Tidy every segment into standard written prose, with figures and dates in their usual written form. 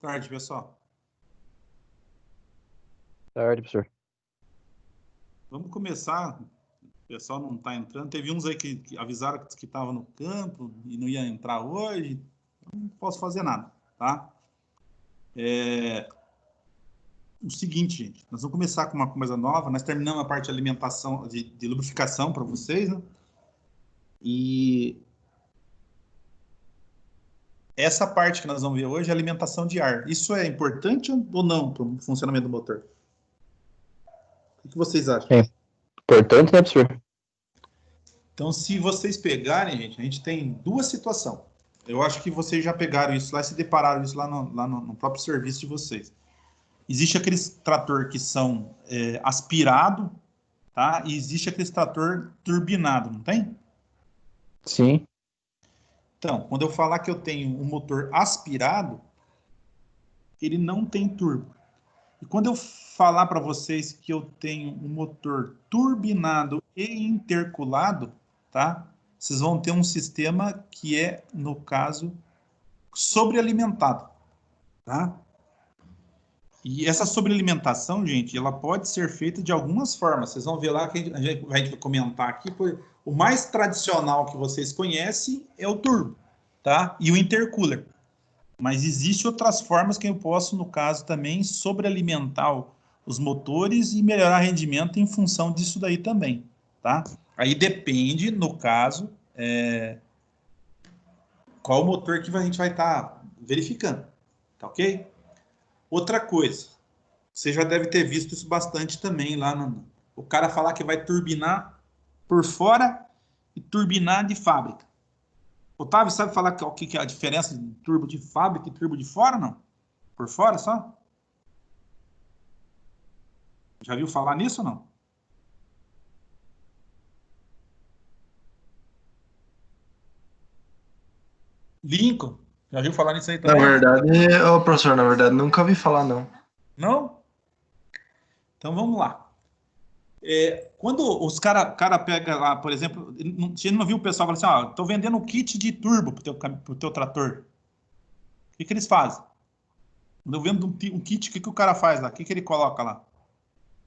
Tarde, pessoal. Tarde, professor. Vamos começar. O pessoal não está entrando. Teve uns aí que avisaram que estavam no campo e não ia entrar hoje. Não posso fazer nada, tá? O seguinte, gente. Nós vamos começar com uma coisa nova. Nós terminamos a parte de alimentação, de lubrificação para vocês, né? E essa parte que nós vamos ver hoje é alimentação de ar. Isso é importante ou não para o funcionamento do motor? O que vocês acham? É importante, né, professor? Então, se vocês pegarem, gente, a gente tem duas situações. Eu acho que vocês já pegaram isso lá e se depararam isso lá no próprio serviço de vocês. Existe aqueles trator que são aspirado, tá? E existe aqueles trator turbinado, não tem? Sim. Então, quando eu falar que eu tenho um motor aspirado, ele não tem turbo. E quando eu falar para vocês que eu tenho um motor turbinado e interculado, tá? Vocês vão ter um sistema que é, no caso, sobrealimentado, tá? E essa sobrealimentação, gente, ela pode ser feita de algumas formas. Vocês vão ver lá que a gente vai comentar aqui. O mais tradicional que vocês conhecem é o turbo, tá? E o intercooler. Mas existem outras formas que eu posso, no caso, também sobrealimentar os motores e melhorar o rendimento em função disso daí também, tá? Aí depende, no caso, qual motor que a gente vai estar verificando, tá ok? Outra coisa, você já deve ter visto isso bastante também lá o cara falar que vai turbinar por fora e turbinar de fábrica. Otávio, sabe falar o que é a diferença de turbo de fábrica e turbo de fora, não? Por fora só? Já viu falar nisso ou não? Lincoln, já viu falar nisso aí também? Na verdade, professor, nunca ouvi falar, não. Não? Então vamos lá. Quando os cara pega lá, por exemplo, você não viu o pessoal falando assim, tô vendendo um kit de turbo pro teu trator. O que eles fazem? Quando eu vendo um kit, o que o cara faz lá? O que ele coloca lá?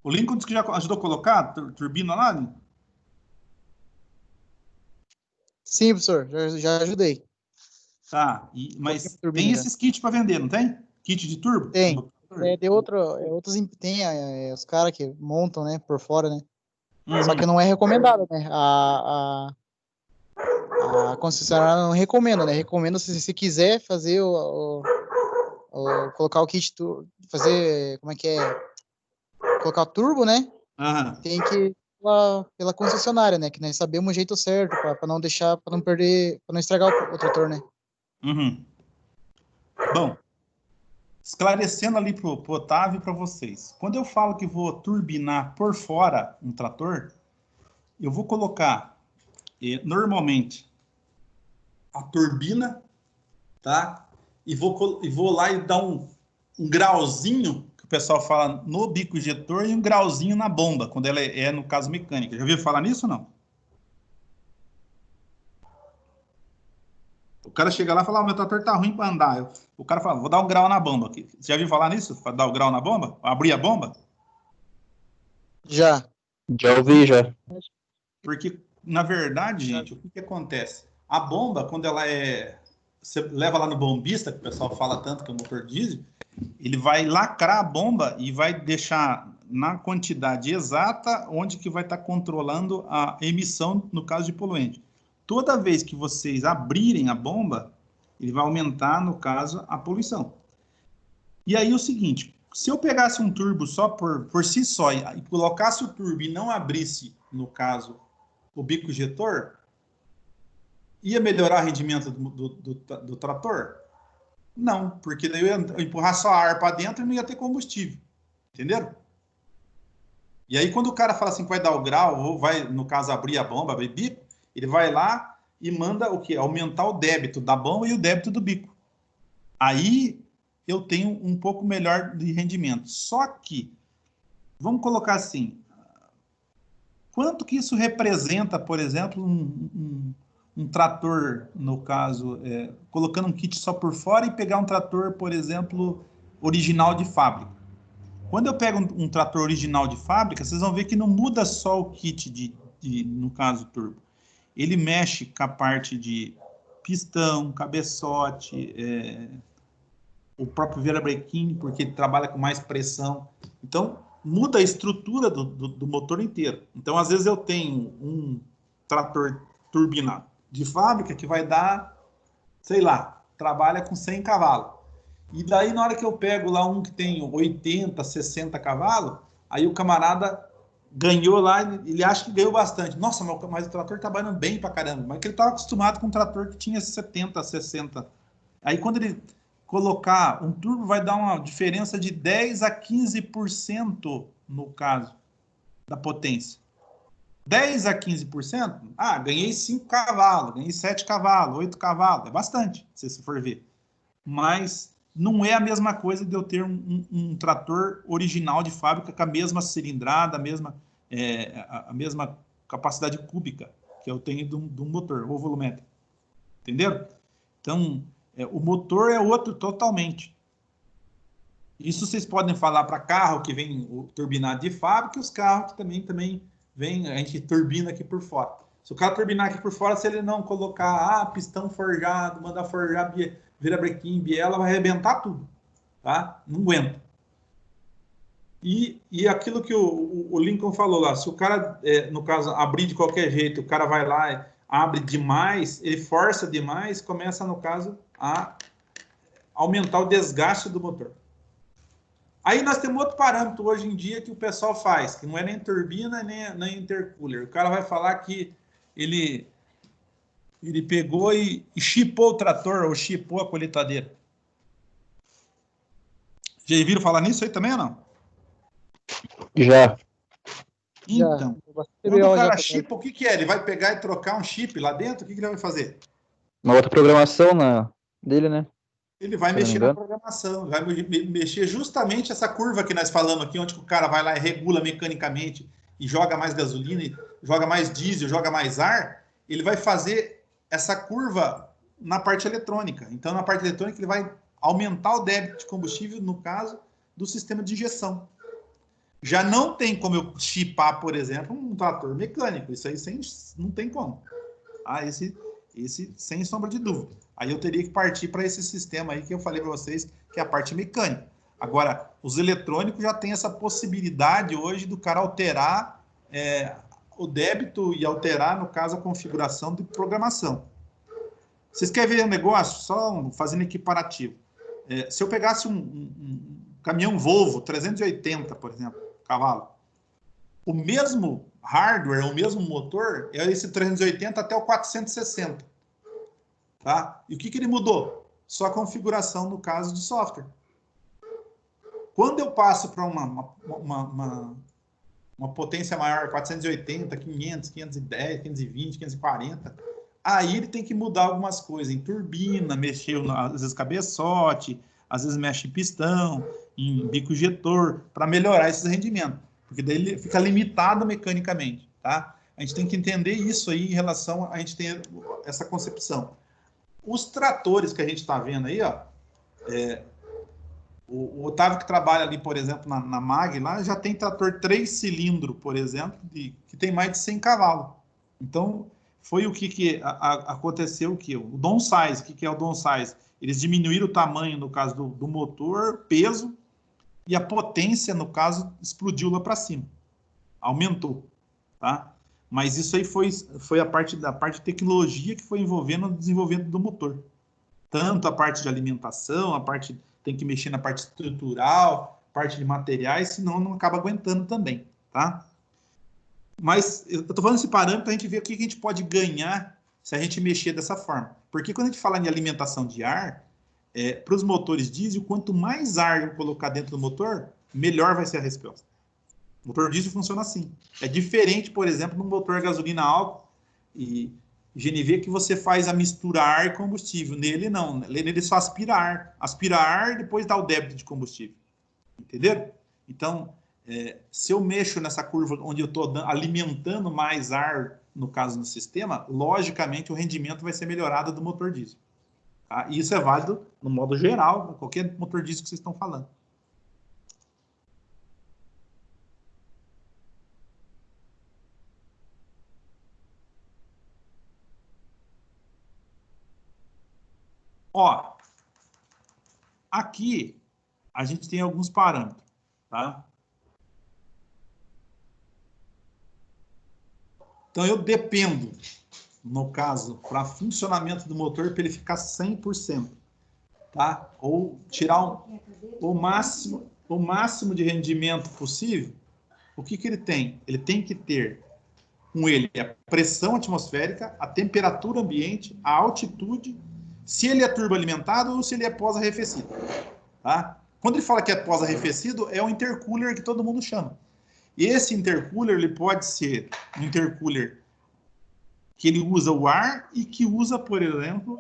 O Lincoln disse que já ajudou a colocar turbina lá, né? Sim, professor, já ajudei. Tá, mas tem esses kits para vender, não tem? Kit de turbo? Tem. Tem os caras que montam, né, por fora, né? Uhum. Só que não é recomendado, né? A concessionária não recomenda, né? Recomenda se quiser fazer colocar o kit, fazer, como é que é? Colocar o turbo, né? Uhum. Tem que ir pela concessionária, né? Que nós sabemos o jeito certo, para não deixar, para não perder, para não estragar o trator, né? Uhum. Bom, esclarecendo ali pro Otávio e para vocês. Quando eu falo que vou turbinar por fora um trator, eu vou colocar normalmente a turbina, tá? E vou lá e dar um grauzinho, que o pessoal fala no bico injetor, e um grauzinho na bomba, quando ela no caso, mecânica. Já ouviu falar nisso ou não? O cara chega lá e fala, meu trator tá ruim para andar. O cara fala, vou dar um grau na bomba aqui. Você já viu falar nisso? Para dar o grau na bomba? Abrir a bomba? Já. Já ouvi, já. Porque, na verdade, gente, o que acontece? A bomba, quando ela você leva lá no bombista, que o pessoal fala tanto que é o motor diesel, ele vai lacrar a bomba e vai deixar na quantidade exata onde que vai estar controlando a emissão, no caso de poluente. Toda vez que vocês abrirem a bomba, ele vai aumentar, no caso, a poluição. E aí o seguinte, se eu pegasse um turbo só por si só e colocasse o turbo e não abrisse, no caso, o bico injetor, ia melhorar o rendimento do trator? Não, porque daí eu ia empurrar só ar para dentro e não ia ter combustível. Entenderam? E aí, quando o cara fala assim que vai dar o grau, ou vai, no caso, abrir a bomba, abrir bico, ele vai lá e manda o quê? Aumentar o débito da bomba e o débito do bico. Aí eu tenho um pouco melhor de rendimento. Só que, vamos colocar assim, quanto que isso representa, por exemplo, um trator, no caso, colocando um kit só por fora e pegar um trator, por exemplo, original de fábrica. Quando eu pego um trator original de fábrica, vocês vão ver que não muda só o kit no caso, turbo. Ele mexe com a parte de pistão, cabeçote, o próprio virabrequim, porque ele trabalha com mais pressão. Então, muda a estrutura do motor inteiro. Então, às vezes eu tenho um trator turbina de fábrica que vai dar, sei lá, trabalha com 100 cavalos. E daí, na hora que eu pego lá um que tem 80, 60 cavalos, aí o camarada ganhou lá, ele acha que ganhou bastante. Nossa, mas o trator tá trabalhando bem pra caramba. Mas que ele estava acostumado com um trator que tinha 70, 60. Aí, quando ele colocar um turbo, vai dar uma diferença de 10 a 15% no caso da potência. 10 a 15%? Ah, ganhei 5 cavalos, ganhei 7 cavalos, 8 cavalos. É bastante, se você for ver. Mas não é a mesma coisa de eu ter um trator original de fábrica com a mesma cilindrada, a mesma capacidade cúbica que eu tenho de um motor, ou volumétrico. Entenderam? Então, o motor é outro totalmente. Isso vocês podem falar para carro que vem o turbinado de fábrica e os carros que também vem, a gente turbina aqui por fora. Se o cara turbinar aqui por fora, se ele não colocar pistão forjado, mandar forjar virabrequim, biela, vai arrebentar tudo. Tá? Não aguenta. E aquilo que o Lincoln falou lá, se o cara, no caso, abrir de qualquer jeito, o cara vai lá, abre demais, ele força demais, começa, no caso, a aumentar o desgaste do motor. Aí nós temos outro parâmetro hoje em dia que o pessoal faz, que não é nem turbina, nem intercooler. O cara vai falar que ele pegou e chipou o trator, ou chipou a colheitadeira. Já viram falar nisso aí também ou não? Já. Então, quando o cara chipa, o que é? Ele vai pegar e trocar um chip lá dentro? O que ele vai fazer? Uma outra programação dele, né? Ele vai mexer na programação, vai mexer justamente essa curva que nós falamos aqui, onde o cara vai lá e regula mecanicamente e joga mais gasolina, joga mais diesel, joga mais ar. Ele vai fazer essa curva na parte eletrônica. Então, na parte eletrônica, ele vai aumentar o débito de combustível, no caso, do sistema de injeção. Já não tem como eu chipar, por exemplo, um trator mecânico. Isso aí não tem como. Esse sem sombra de dúvida. Aí eu teria que partir para esse sistema aí que eu falei para vocês, que é a parte mecânica. Agora, os eletrônicos já têm essa possibilidade hoje do cara alterar o débito e alterar, no caso, a configuração de programação. Vocês querem ver um negócio? Só fazendo equiparativo. Se eu pegasse um caminhão Volvo 380, por exemplo, cavalo, o mesmo hardware, o mesmo motor, é esse 380 até o 460. Tá? E o que ele mudou? Só a configuração, no caso, de software. Quando eu passo para uma potência maior, 480, 500, 510, 520, 540, aí ele tem que mudar algumas coisas, em turbina, mexer, às vezes, cabeçote, às vezes mexe em pistão, em bico injetor, para melhorar esses rendimentos. Porque daí ele fica limitado mecanicamente, tá? A gente tem que entender isso aí em relação a gente ter essa concepção. Os tratores que a gente está vendo aí, ó, o Otávio que trabalha ali, por exemplo, na MAG, lá já tem trator 3 cilindros, por exemplo, que tem mais de 100 cavalos. Então, foi o que aconteceu, o downsize. O que é o downsize? Eles diminuíram o tamanho, no caso do motor, peso, e a potência, no caso, explodiu lá para cima. Aumentou, tá? Mas isso aí foi a parte de tecnologia que foi envolvendo o desenvolvimento do motor. Tanto a parte de alimentação, tem que mexer na parte estrutural, parte de materiais, senão não acaba aguentando também, tá? Mas eu estou falando esse parâmetro para a gente ver o que a gente pode ganhar se a gente mexer dessa forma. Porque quando a gente fala em alimentação de ar, para os motores diesel, quanto mais ar eu colocar dentro do motor, melhor vai ser a resposta. O motor diesel funciona assim. É diferente, por exemplo, no motor gasolina álcool e GNV que você faz a mistura ar e combustível. Nele não. Nele só aspira ar. Aspira ar e depois dá o débito de combustível. Entenderam? Então, se eu mexo nessa curva onde eu estou alimentando mais ar no caso no sistema, logicamente o rendimento vai ser melhorado do motor diesel. Tá? E isso é válido no modo geral, qualquer motor diesel que vocês estão falando. Ó, aqui a gente tem alguns parâmetros, tá? Então eu dependo, no caso, para funcionamento do motor, para ele ficar 100%, tá? Ou tirar o máximo de rendimento possível. O que ele tem? Ele tem que ter com ele a pressão atmosférica, a temperatura ambiente, a altitude, se ele é turboalimentado ou se ele é pós-arrefecido, tá? Quando ele fala que é pós-arrefecido, é o intercooler que todo mundo chama. E esse intercooler, ele pode ser um intercooler que ele usa o ar e que usa, por exemplo,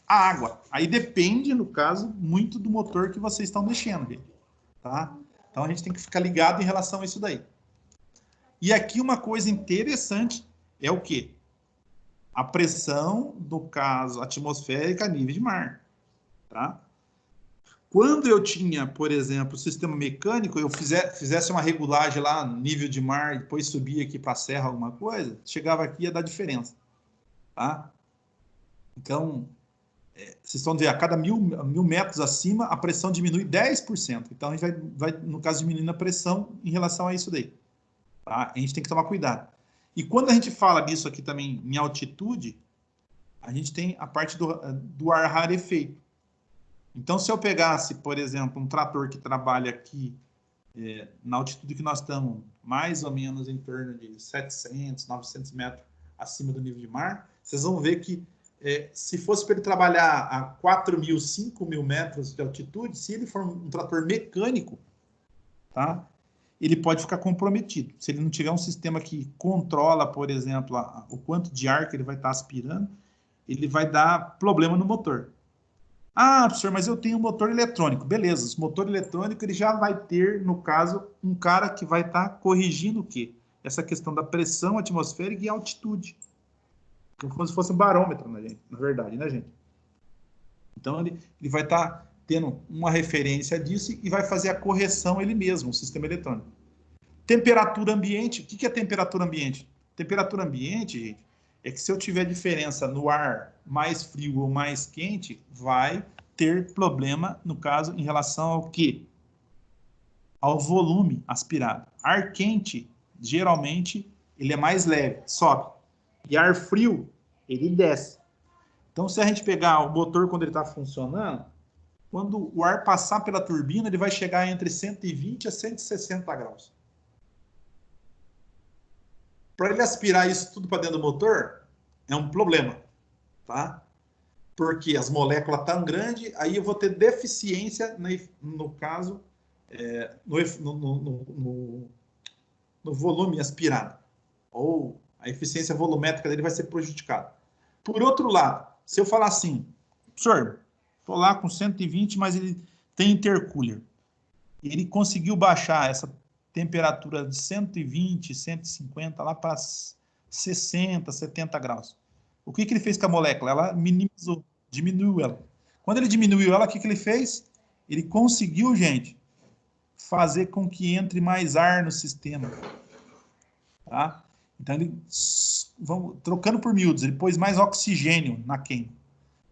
a água. Aí depende, no caso, muito do motor que vocês estão mexendo, tá? Então a gente tem que ficar ligado em relação a isso daí. E aqui uma coisa interessante é o quê? A pressão, no caso, atmosférica a nível de mar, tá? Quando eu tinha, por exemplo, o sistema mecânico, eu fizesse uma regulagem lá no nível de mar e depois subia aqui para a serra alguma coisa, chegava aqui ia dar diferença, tá? Então, vocês estão vendo, a cada mil metros acima, a pressão diminui 10%. Então, a gente vai, no caso, diminuindo a pressão em relação a isso daí. Tá? A gente tem que tomar cuidado. E quando a gente fala disso aqui também em altitude, a gente tem a parte do ar rarefeito. Então, se eu pegasse, por exemplo, um trator que trabalha aqui na altitude que nós estamos, mais ou menos em torno de 700, 900 metros acima do nível de mar, vocês vão ver que se fosse para ele trabalhar a 4.000, 5.000 metros de altitude, se ele for um trator mecânico, tá? Ele pode ficar comprometido. Se ele não tiver um sistema que controla, por exemplo, o quanto de ar que ele vai estar aspirando, ele vai dar problema no motor. Ah, professor, mas eu tenho um motor eletrônico. Beleza, o motor eletrônico ele já vai ter, no caso, um cara que vai estar corrigindo o quê? Essa questão da pressão atmosférica e altitude. Como se fosse um barômetro, na verdade, né, gente? Então, ele vai estar tendo uma referência disso e vai fazer a correção ele mesmo, o sistema eletrônico. Temperatura ambiente. O que é temperatura ambiente? Temperatura ambiente, gente, é que se eu tiver diferença no ar mais frio ou mais quente, vai ter problema, no caso, em relação ao quê? Ao volume aspirado. Ar quente, geralmente, ele é mais leve, sobe. E ar frio, ele desce. Então, se a gente pegar o motor quando ele está funcionando, quando o ar passar pela turbina, ele vai chegar entre 120 a 160 graus. Para ele aspirar isso tudo para dentro do motor, é um problema, tá? Porque as moléculas estão grandes, aí eu vou ter deficiência, no caso, no volume aspirado. Ou a eficiência volumétrica dele vai ser prejudicada. Por outro lado, se eu falar assim, professor, estou lá com 120, mas ele tem intercooler. Ele conseguiu baixar essa temperatura de 120, 150 lá para 60, 70 graus. O que ele fez com a molécula? Ela minimizou, diminuiu ela. Quando ele diminuiu ela, o que ele fez? Ele conseguiu, gente, fazer com que entre mais ar no sistema. Tá? Então, vamos trocando por miúdos, ele pôs mais oxigênio na queima.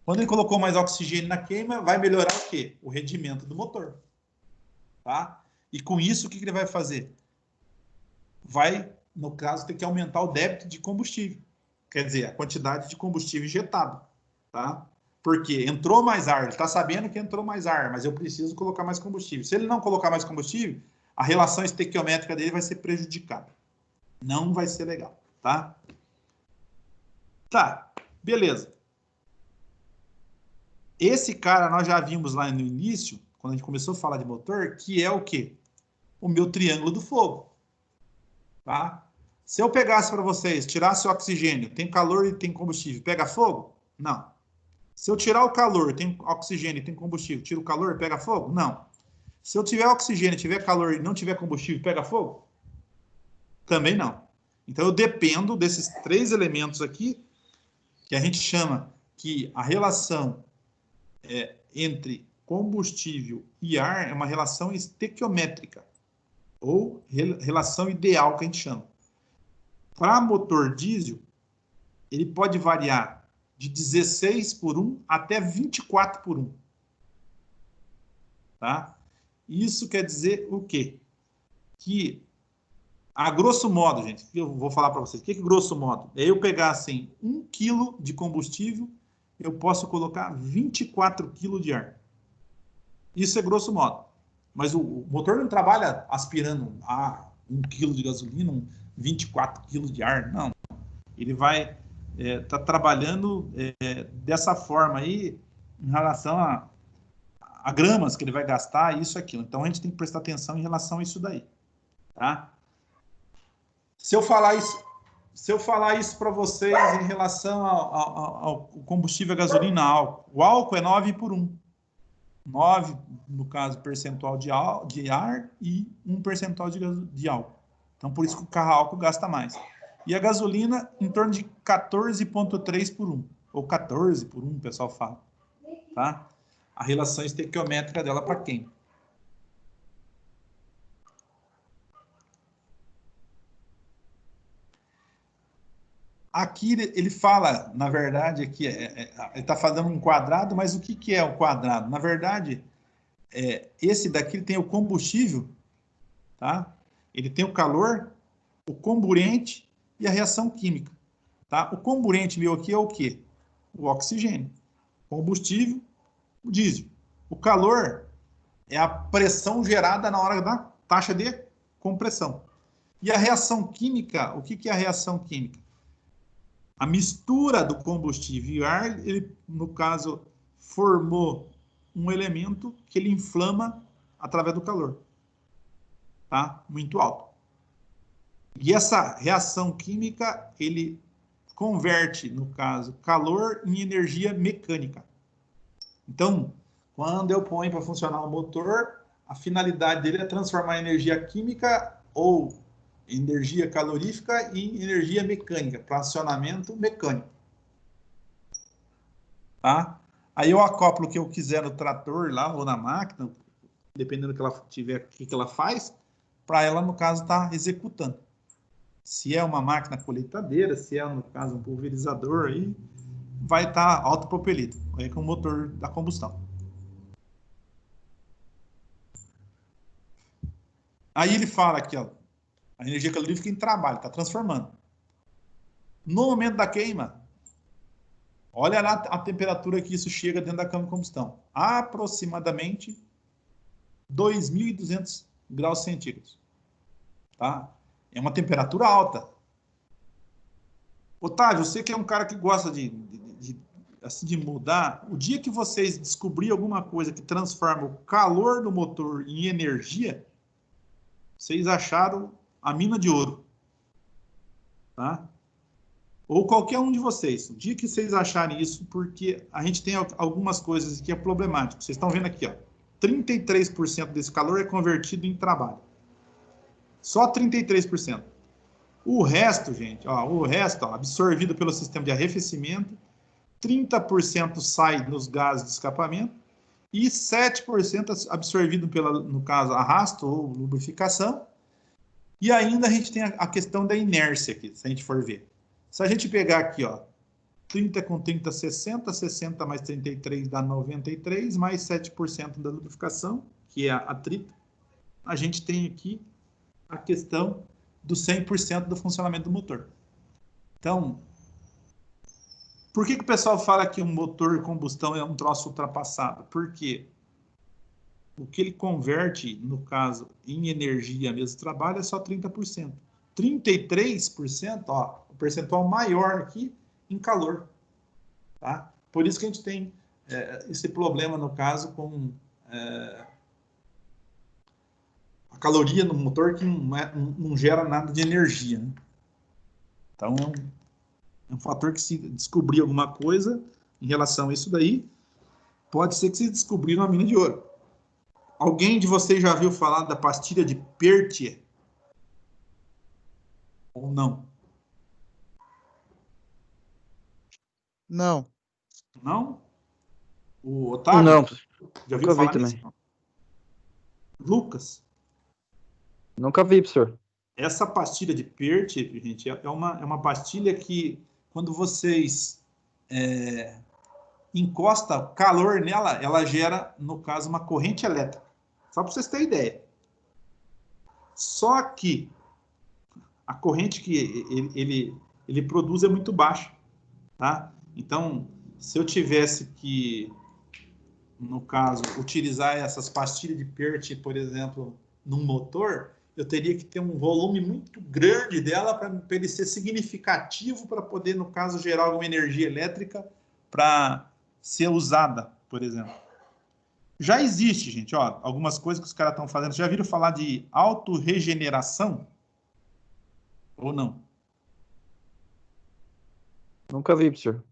Quando ele colocou mais oxigênio na queima, vai melhorar o quê? O rendimento do motor. Tá? E com isso, o que ele vai fazer? Vai, no caso, ter que aumentar o débito de combustível. Quer dizer, a quantidade de combustível injetado. Tá? Porque entrou mais ar, ele está sabendo que entrou mais ar, mas eu preciso colocar mais combustível. Se ele não colocar mais combustível, a relação estequiométrica dele vai ser prejudicada. Não vai ser legal, tá? Tá, beleza. Esse cara nós já vimos lá no início, quando a gente começou a falar de motor, que é o quê? O meu triângulo do fogo. Tá? Se eu pegasse para vocês, tirasse o oxigênio, tem calor e tem combustível, pega fogo? Não. Se eu tirar o calor, tem oxigênio e tem combustível, tiro o calor, pega fogo? Não. Se eu tiver oxigênio, tiver calor e não tiver combustível, pega fogo? Também não. Então, eu dependo desses 3 elementos aqui, que a gente chama que a relação entre combustível e ar é uma relação estequiométrica, ou relação ideal, que a gente chama. Para motor diesel, ele pode variar de 16:1 até 24:1. Tá? Isso quer dizer o quê? Que, a grosso modo, gente, eu vou falar para vocês, o que é grosso modo? É eu pegar, assim, 1 kg de combustível, eu posso colocar 24 kg de ar. Isso é grosso modo. Mas o motor não trabalha aspirando 1 kg de gasolina, 24 kg de ar, não. Ele vai tá trabalhando dessa forma aí, em relação a gramas que ele vai gastar, isso, aquilo. Então, a gente tem que prestar atenção em relação a isso daí. Tá? Se eu falar isso para vocês em relação ao combustível, a gasolina, álcool. O álcool é 9:1. 9, no caso, percentual de ar e 1 percentual de álcool. Então, por isso que o carro a álcool gasta mais. E a gasolina, em torno de 14,3:1. Ou 14:1, o pessoal fala. Tá? A relação estequiométrica dela para quem? Aqui ele fala, na verdade, aqui ele está fazendo um quadrado, mas o que é o quadrado? Na verdade, esse daqui tem o combustível, tá? Ele tem o calor, o comburente e a reação química. Tá? O comburente meu aqui é o quê? O oxigênio. Combustível, o diesel. O calor é a pressão gerada na hora da taxa de compressão. E a reação química, o que é a reação química? A mistura do combustível e ar, ele, no caso, formou um elemento que ele inflama através do calor. Tá? Muito alto. E essa reação química, ele converte, no caso, calor em energia mecânica. Então, quando eu ponho para funcionar o motor, a finalidade dele é transformar energia química ou energia calorífica em energia mecânica, para acionamento mecânico. Tá? Aí eu acoplo o que eu quiser no trator lá ou na máquina, dependendo do que ela tiver, o que ela faz, para ela, no caso, estar executando. Se é uma máquina colheitadeira, se é, no caso, um pulverizador, aí vai estar autopropelido, aí com o motor da combustão. Aí ele fala aqui, ó, a energia calorífica em trabalho, está transformando. No momento da queima, olha lá a temperatura que isso chega dentro da câmara de combustão. Aproximadamente 2.200 graus centígrados. Tá? É uma temperatura alta. Otávio, você que é um cara que gosta de mudar, o dia que vocês descobrirem alguma coisa que transforma o calor do motor em energia, vocês acharam a mina de ouro. Tá? Ou qualquer um de vocês. O dia que vocês acharem isso, porque a gente tem algumas coisas que é problemático. Vocês estão vendo aqui, ó, 33% desse calor é convertido em trabalho. Só 33%. O resto, gente, absorvido pelo sistema de arrefecimento, 30% sai nos gases de escapamento e 7% absorvido no caso, arrasto ou lubrificação. E ainda a gente tem a questão da inércia aqui, se a gente for ver. Se a gente pegar aqui, ó, 30 com 30, 60, 60 mais 33 dá 93, mais 7% da lubrificação, que é a atrito, a gente tem aqui a questão do 100% do funcionamento do motor. Então, por que o pessoal fala que um motor combustão é um troço ultrapassado? Porque o que ele converte, no caso, em energia mesmo de trabalho é só 30%. 33%, ó, o percentual maior aqui em calor. Tá? Por isso que a gente tem esse problema, no caso, com a caloria no motor que não gera nada de energia. Né? Então, é um fator que, se descobrir alguma coisa em relação a isso daí, pode ser que se descobrir uma mina de ouro. Alguém de vocês já viu falar da pastilha de Pertier? Ou não? Não. Não? O Otávio? Não, Já nunca ouviu vi falar também. nisso? Lucas, Nunca vi, professor. essa pastilha de PERT, gente, é uma pastilha que, quando vocês encosta calor nela, ela gera, no caso, uma corrente elétrica. Só para vocês terem ideia. Só que a corrente que ele produz é muito baixa, tá? Então, se eu tivesse que, no caso, utilizar essas pastilhas de PERT, por exemplo, num motor, eu teria que ter um volume muito grande dela para ele ser significativo para poder, no caso, gerar alguma energia elétrica para ser usada, por exemplo. Já existe, gente, ó, algumas coisas que os caras estão fazendo. Já viram falar de autorregeneração? Ou não? Nunca vi, professor.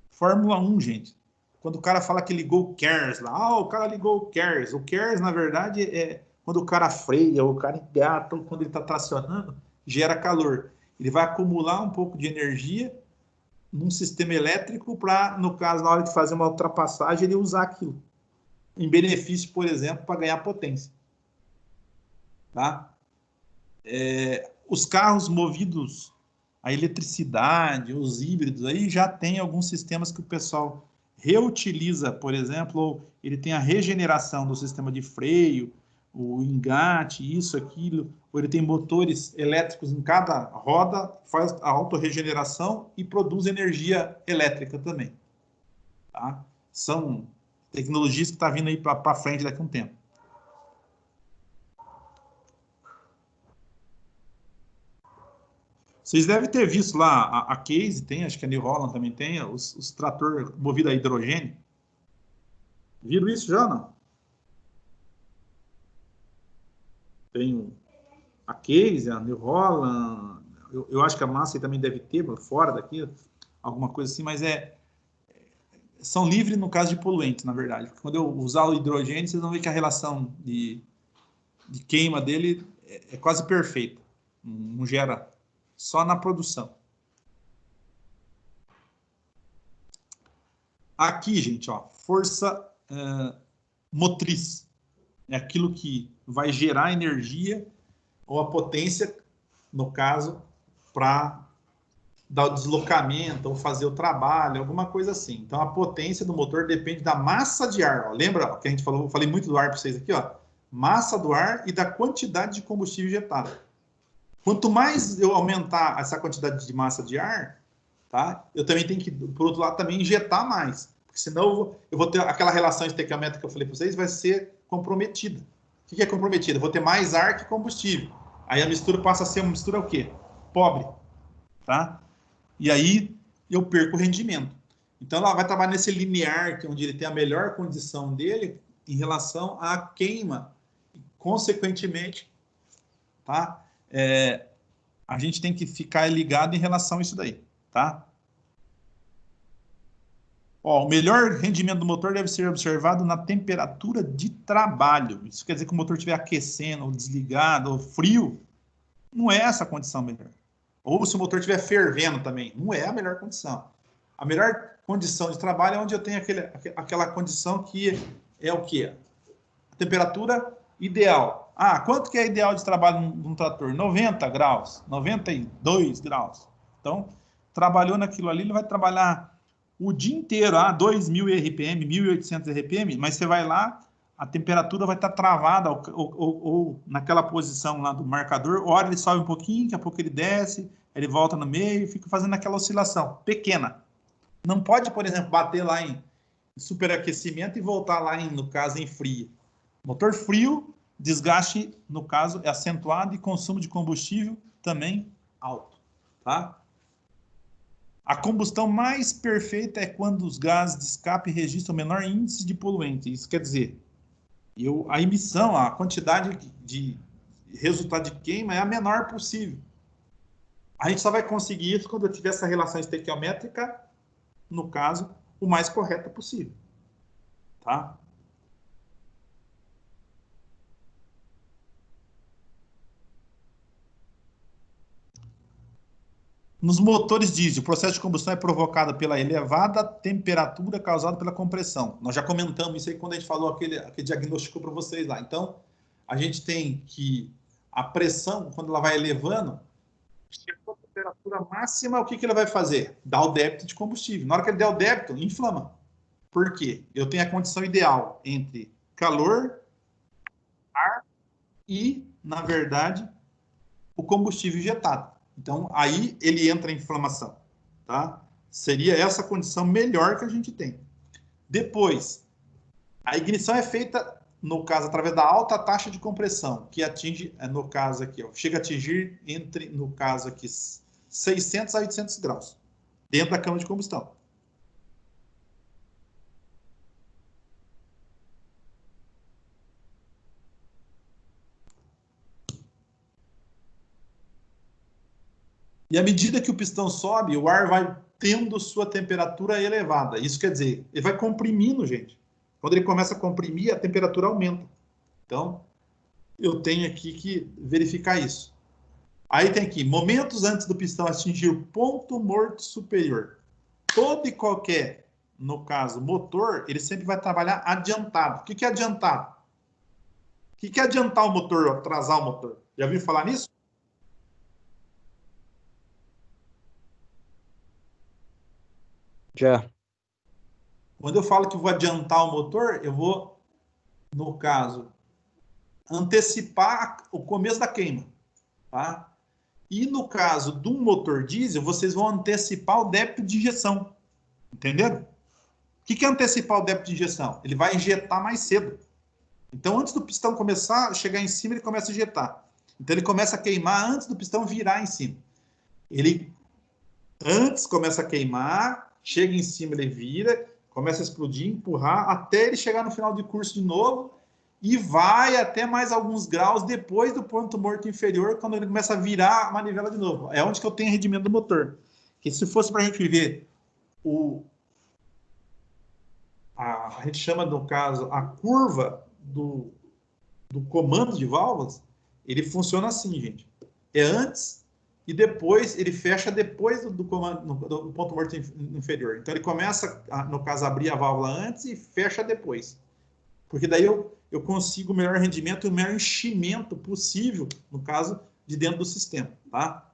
Fórmula 1, gente. Quando o cara fala que ligou o KERS lá, o cara ligou o KERS. O KERS, na verdade, é quando o cara freia, o cara engata, ou quando ele está tracionando, gera calor. Ele vai acumular um pouco de energia num sistema elétrico para, no caso, na hora de fazer uma ultrapassagem, ele usar aquilo. Em benefício, por exemplo, para ganhar potência. Tá? Os carros movidos a eletricidade, os híbridos, aí já tem alguns sistemas que o pessoal reutiliza, por exemplo, ou ele tem a regeneração do sistema de freio, o engate, isso, aquilo, ou ele tem motores elétricos em cada roda, faz a autorregeneração e produz energia elétrica também. Tá? São tecnologias que estão vindo aí para frente daqui a um tempo. Vocês devem ter visto lá, a Case tem, acho que a New Holland também tem, os trator movido a hidrogênio. Viram isso já, não? Tem a Case, a New Holland, eu acho que a Massey também deve ter, fora daqui, alguma coisa assim, mas são livres no caso de poluentes, na verdade. Quando eu usar o hidrogênio, vocês vão ver que a relação de queima dele é quase perfeita. Não gera só na produção. Aqui, gente, ó, força motriz. É aquilo que vai gerar energia ou a potência, no caso, para dar o deslocamento ou fazer o trabalho, alguma coisa assim. Então, a potência do motor depende da massa de ar. Ó. Lembra que a gente falou, falei muito do ar para vocês aqui, ó? Massa do ar e da quantidade de combustível injetado. Quanto mais eu aumentar essa quantidade de massa de ar, tá? Eu também tenho que, por outro lado, também injetar mais. Porque senão eu vou ter aquela relação estequiométrica que eu falei para vocês, vai ser comprometida. O que é comprometida? Eu vou ter mais ar que combustível. Aí a mistura passa a ser uma mistura o quê? Pobre. Tá? E aí eu perco o rendimento. Então ela vai trabalhar nesse linear, que é onde ele tem a melhor condição dele em relação à queima. Consequentemente, tá? A gente tem que ficar ligado em relação a isso daí, tá? Ó, o melhor rendimento do motor deve ser observado na temperatura de trabalho. Isso quer dizer que o motor estiver aquecendo, ou desligado, ou frio. Não é essa a condição melhor. Ou se o motor estiver fervendo também. Não é a melhor condição. A melhor condição de trabalho é onde eu tenho aquela condição que é o quê? A temperatura ideal. Ah, quanto que é ideal de trabalho num trator? 90 graus, 92 graus. Então, trabalhou naquilo ali, ele vai trabalhar o dia inteiro, 2.000 RPM, 1.800 RPM, mas você vai lá, a temperatura vai estar travada ou naquela posição lá do marcador, hora ele sobe um pouquinho, daqui a pouco ele desce, ele volta no meio, fica fazendo aquela oscilação pequena. Não pode, por exemplo, bater lá em superaquecimento e voltar lá, no caso, em frio. Motor frio, desgaste, no caso, é acentuado e consumo de combustível também alto, tá? A combustão mais perfeita é quando os gases de escape registram o menor índice de poluente. Isso quer dizer, a emissão, a quantidade de resultado de queima é a menor possível. A gente só vai conseguir isso quando eu tiver essa relação estequiométrica, no caso, o mais correta possível. Tá? Nos motores diesel, o processo de combustão é provocado pela elevada temperatura causada pela compressão. Nós já comentamos isso aí quando a gente falou aquele diagnóstico para vocês lá. Então, a gente tem que a pressão, quando ela vai elevando, chegou a temperatura máxima, o que ela vai fazer? Dá o débito de combustível. Na hora que ele der o débito, inflama. Por quê? Eu tenho a condição ideal entre calor, ar e, na verdade, o combustível injetado. Então, aí ele entra em inflamação, tá? Seria essa condição melhor que a gente tem. Depois, a ignição é feita, no caso, através da alta taxa de compressão, que atinge, no caso aqui, ó, chega a atingir entre, no caso aqui, 600 a 800 graus, dentro da câmara de combustão. E à medida que o pistão sobe, o ar vai tendo sua temperatura elevada. Isso quer dizer, ele vai comprimindo, gente. Quando ele começa a comprimir, a temperatura aumenta. Então, eu tenho aqui que verificar isso. Aí tem aqui, momentos antes do pistão atingir o ponto morto superior. Todo e qualquer, no caso, motor, ele sempre vai trabalhar adiantado. O que é adiantado? O que é adiantar o motor, atrasar o motor? Já ouviu falar nisso? Já. Quando eu falo que vou adiantar o motor, eu vou, no caso, antecipar o começo da queima, tá? E no caso de um motor diesel, vocês vão antecipar o débito de injeção, entenderam? O que é antecipar o débito de injeção? Ele vai injetar mais cedo. Então, antes do pistão começar a chegar em cima, ele começa a injetar. Então, ele começa a queimar antes do pistão virar em cima. Ele antes começa a queimar, chega em cima, ele vira, começa a explodir, empurrar, até ele chegar no final do curso de novo e vai até mais alguns graus depois do ponto morto inferior, quando ele começa a virar a manivela de novo. É onde que eu tenho rendimento do motor. Que se fosse para a gente ver a gente chama, no caso, a curva do comando de válvulas, ele funciona assim, gente. É antes e depois, ele fecha depois do ponto morto inferior. Então, ele começa, no caso, a abrir a válvula antes e fecha depois. Porque daí eu consigo o melhor rendimento e o melhor enchimento possível, no caso, de dentro do sistema, tá?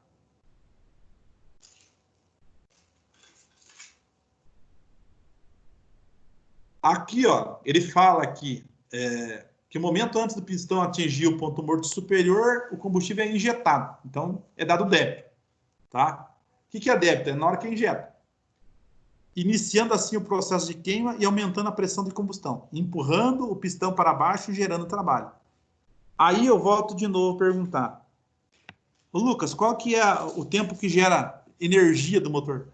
Aqui, ó, ele fala aqui que o momento antes do pistão atingir o ponto morto superior, o combustível é injetado. Então, é dado débito, tá? O que é débito? É na hora que injeta. Iniciando assim o processo de queima e aumentando a pressão de combustão, empurrando o pistão para baixo e gerando trabalho. Aí eu volto de novo a perguntar. Ô, Lucas, qual que é o tempo que gera energia do motor?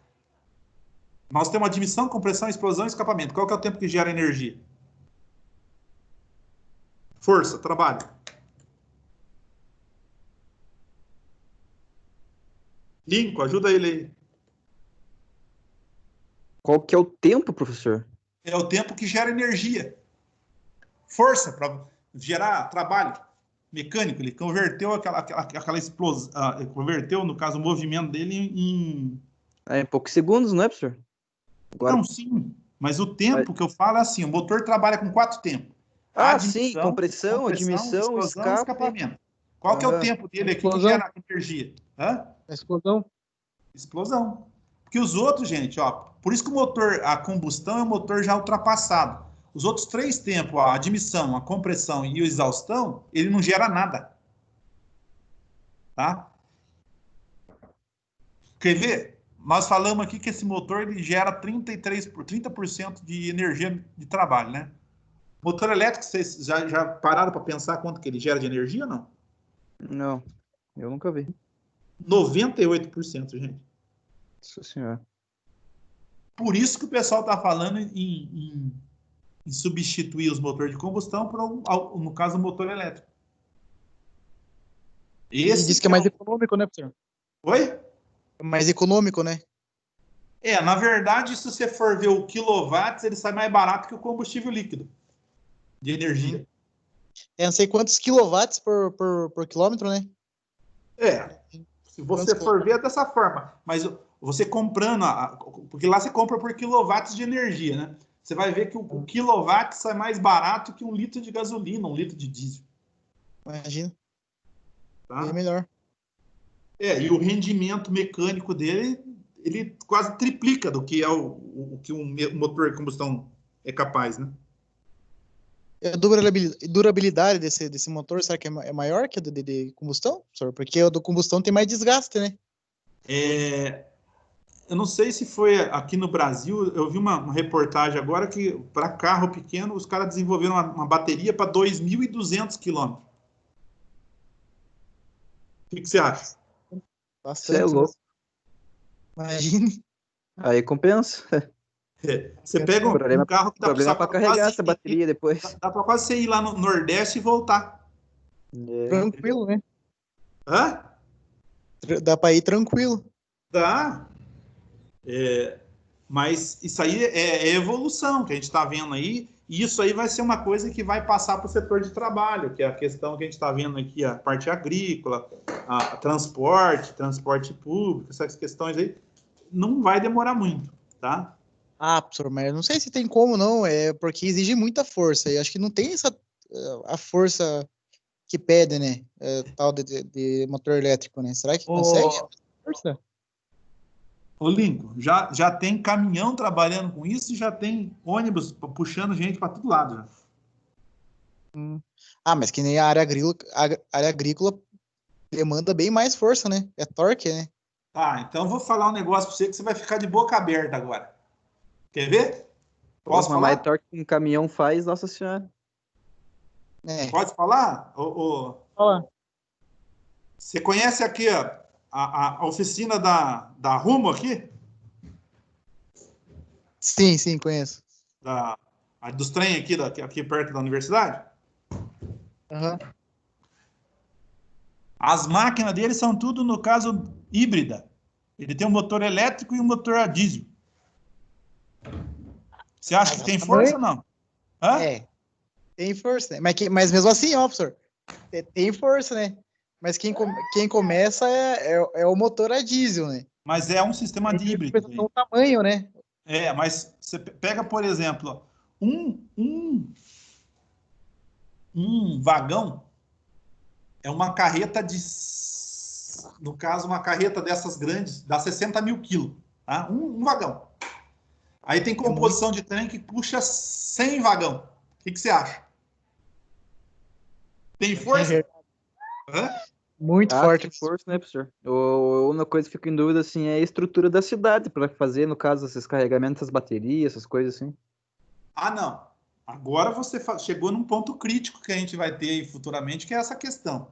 Nós temos admissão, compressão, explosão e escapamento. Qual que é o tempo que gera energia? Força, trabalho. Lincoln, ajuda ele aí. Qual que é o tempo, professor? É o tempo que gera energia. Força para gerar trabalho mecânico. Ele converteu aquela explosão, converteu, no caso, o movimento dele em... Em poucos segundos, não é, professor? Agora... Não, sim. Mas o tempo que eu falo é assim, o motor trabalha com 4 tempos. Sim, compressão, admissão, explosão, escapamento. Qual que é o tempo dele aqui que gera energia? Explosão. Explosão. Porque os outros, gente, ó, por isso que o motor, a combustão é um motor já ultrapassado. Os outros 3 tempos, a admissão, a compressão e o exaustão, ele não gera nada. Tá? Quer ver? Nós falamos aqui que esse motor ele gera 30% de energia de trabalho, né? Motor elétrico, vocês já pararam para pensar quanto que ele gera de energia ou não? Não, eu nunca vi. 98%, gente. Nossa senhora. Por isso que o pessoal está falando em substituir os motores de combustão por, no caso, o motor elétrico. E diz que é mais econômico, né, professor? Oi? É mais econômico, né? Na verdade, se você for ver o quilowatts, ele sai mais barato que o combustível líquido de energia. Não sei quantos quilowatts por quilômetro, né? Se você for ver, é dessa forma. Mas você comprando, porque lá você compra por quilowatts de energia, né? Você vai ver que o quilowatt sai mais barato que 1 litro de gasolina, 1 litro de diesel. Imagina. Tá? É melhor. E o rendimento mecânico dele, ele quase triplica do que é o que um motor de combustão é capaz, né? A durabilidade desse motor, será que é maior que a de combustão, professor? Porque o do combustão tem mais desgaste, né? Eu não sei se foi aqui no Brasil, eu vi uma reportagem agora que para carro pequeno os caras desenvolveram uma bateria para 2.200 quilômetros. O que você acha? Você é Bastante. louco. Imagine. Aí compensa. Você pega um carro que dá problema é para para carregar essa bateria depois. dá para quase você ir lá no Nordeste e voltar. Tranquilo, né? Hã? Dá para ir tranquilo. Dá. Mas isso aí é evolução que a gente está vendo aí, e isso aí vai ser uma coisa que vai passar para o setor de trabalho, que é a questão que a gente está vendo aqui, a parte agrícola, a transporte público, essas questões aí, não vai demorar muito, tá? Professor, mas eu não sei se tem como, não. É porque exige muita força. E acho que não tem a força que pede, né? Tal de motor elétrico, né? Será que consegue? Força? Ô, Lincoln, já tem caminhão trabalhando com isso e já tem ônibus puxando gente para todo lado. Já. Mas que nem a área agrícola demanda bem mais força, né? É torque, né? Então eu vou falar um negócio para você que você vai ficar de boca aberta agora. Quer ver? Posso falar? Mais torque que um caminhão faz, nossa senhora. Pode falar? Fala. Você conhece aqui a oficina da Rumo aqui? Sim, conheço. Dos trem aqui perto da universidade? Uhum. As máquinas dele são tudo, no caso, híbrida. Ele tem um motor elétrico e um motor a diesel. Você acha que tem força ou não? Tem força, né? Mas mesmo assim, ó, professor, tem força, né? Mas quem começa é o motor a diesel, né? Mas é um sistema de híbrido. O tamanho, né? Mas você pega, por exemplo, um vagão é uma carreta no caso, uma carreta dessas grandes, dá 60 mil quilos, tá? Um vagão. Aí tem composição de trem que puxa 100 vagão. O que você acha? Tem força? Muito forte. Tem força, né, professor? Uma coisa que fico em dúvida, assim, é a estrutura da cidade, para fazer, no caso, esses carregamentos, essas baterias, essas coisas assim. Não. Agora você chegou num ponto crítico que a gente vai ter aí futuramente, que é essa questão.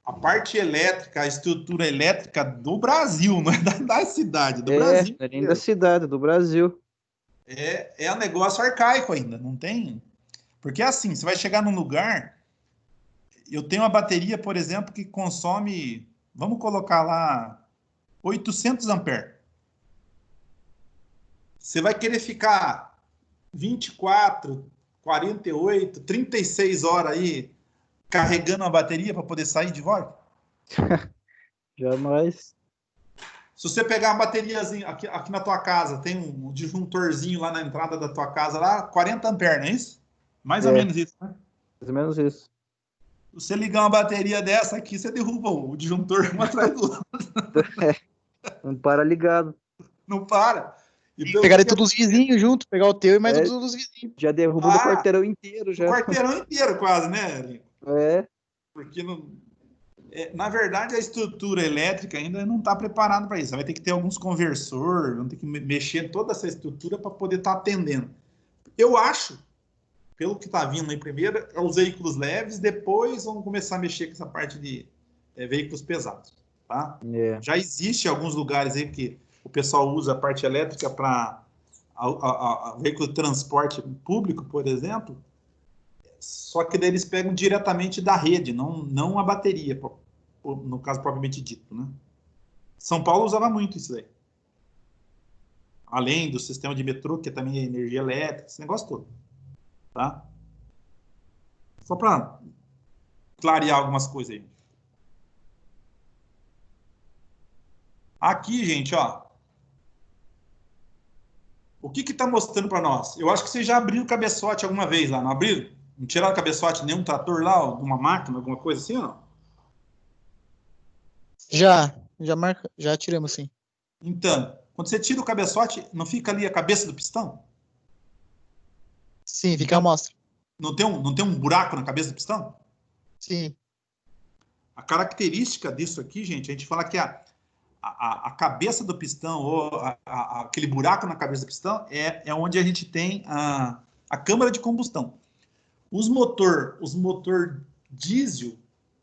A parte elétrica, a estrutura elétrica do Brasil, não é da cidade, do Brasil. Não é nem da cidade, do Brasil. É um negócio arcaico ainda, não tem... Porque assim, você vai chegar num lugar... Eu tenho uma bateria, por exemplo, que consome, vamos colocar lá, 800 amperes. Você vai querer ficar 24, 48, 36 horas aí carregando a bateria para poder sair de volta? Jamais. Se você pegar uma bateriazinha aqui na tua casa, tem um disjuntorzinho lá na entrada da tua casa, lá, 40 amperes, não é isso? Mais ou menos isso, né? Mais ou menos isso. Se você ligar uma bateria dessa aqui, você derruba o disjuntor um atrás do outro. Não para ligado. Não para. Pegar todos os vizinhos junto, pegar o teu e mais todos os vizinhos. Já derruba do quarteirão inteiro, já. O quarteirão inteiro, quase, né? Porque, na verdade, a estrutura elétrica ainda não está preparada para isso. Você vai ter que ter alguns conversores, vão ter que mexer toda essa estrutura para poder estar atendendo. Eu acho, pelo que está vindo aí primeiro, é os veículos leves, depois vamos começar a mexer com essa parte de veículos pesados. Tá? Já existe alguns lugares aí que o pessoal usa a parte elétrica para veículo de transporte público, por exemplo, só que daí eles pegam diretamente da rede, não a bateria, no caso propriamente dito, né? São Paulo usava muito isso aí. Além do sistema de metrô, que também é energia elétrica, esse negócio todo. Tá? Só para clarear algumas coisas aí. Aqui, gente, ó. O que está mostrando para nós? Eu acho que vocês já abriram o cabeçote alguma vez lá, não abriram? Não tiraram o cabeçote de nenhum trator lá, ou de uma máquina, alguma coisa assim, ou não? Já tiramos, sim. Então, quando você tira o cabeçote, não fica ali a cabeça do pistão? Sim, fica à mostra. Não tem um buraco na cabeça do pistão? Sim. A característica disso aqui, gente, a gente fala que a cabeça do pistão, ou aquele buraco na cabeça do pistão, é onde a gente tem a câmara de combustão. Os motor diesel,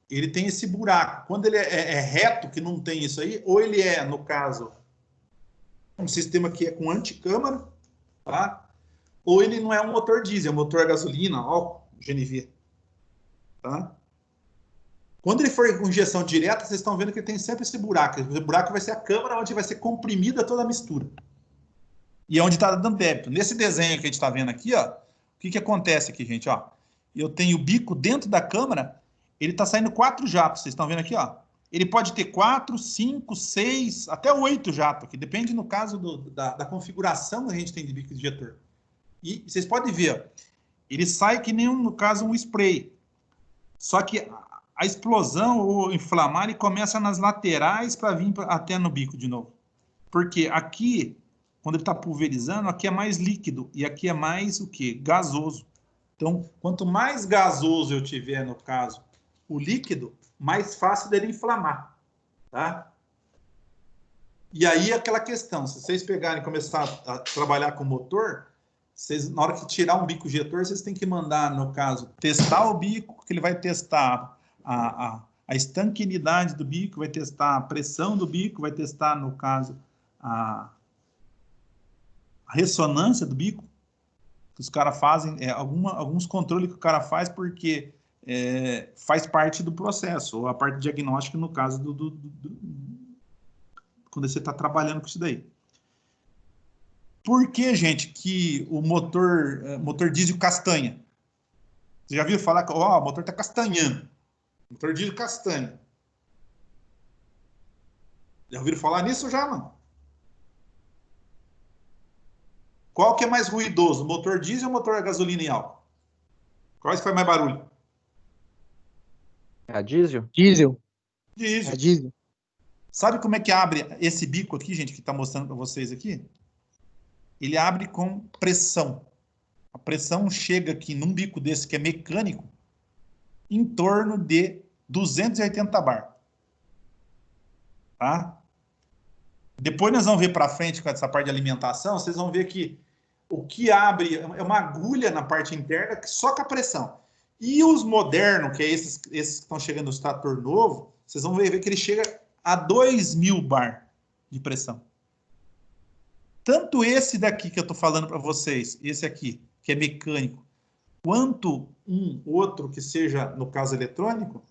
ele tem esse buraco. Quando ele é reto, que não tem isso aí, ou ele é, no caso, um sistema que é com anticâmara, tá? Ou ele não é um motor diesel, é um motor a gasolina, álcool, GNV. Tá? Quando ele for com injeção direta, vocês estão vendo que ele tem sempre esse buraco. O buraco vai ser a câmara onde vai ser comprimida toda a mistura. E é onde está dando débito. Nesse desenho que a gente está vendo aqui, ó, o que acontece aqui, gente? Ó, eu tenho o bico dentro da câmara, ele está saindo 4 jatos. Vocês estão vendo aqui, ó. Ele pode ter 4, 5, 6, até 8 jatos aqui. Depende, no caso, da configuração que a gente tem de bico injetor. E vocês podem ver, ó, ele sai que nem, no caso, um spray. Só que a explosão ou inflamar, ele começa nas laterais para vir até no bico de novo. Porque aqui, quando ele está pulverizando, aqui é mais líquido e aqui é mais o quê? Gasoso. Então, quanto mais gasoso eu tiver, no caso, o líquido, mais fácil dele inflamar. Tá? E aí, aquela questão, se vocês pegarem e começar a trabalhar com motor, vocês, na hora que tirar um bico injetor, vocês têm que mandar, no caso, testar o bico, que ele vai testar a estanqueidade do bico, vai testar a pressão do bico, vai testar, no caso, a ressonância do bico, que os caras fazem, alguns controles que o cara faz, porque faz parte do processo, ou a parte diagnóstica, no caso, quando você está trabalhando com isso daí. Por que, gente, que o motor diesel castanha? Você já viu falar que o motor está castanhando? O motor diesel castanha. Já ouviram falar nisso já, mano? Qual que é mais ruidoso, motor diesel ou motor a gasolina e álcool? Qual que faz mais barulho? É a diesel? Diesel. Diesel. É diesel. Sabe como é que abre esse bico aqui, gente, que está mostrando para vocês aqui? Ele abre com pressão. A pressão chega aqui num bico desse que é mecânico em torno de 280 bar. Tá? Depois nós vamos ver para frente com essa parte de alimentação, vocês vão ver que o que abre é uma agulha na parte interna que só com a pressão. E os modernos, que é esses que estão chegando no trator novo, vocês vão ver que ele chega a 2.000 bar de pressão. Tanto esse daqui que eu estou falando para vocês, esse aqui, que é mecânico, quanto um outro que seja, no caso, eletrônico,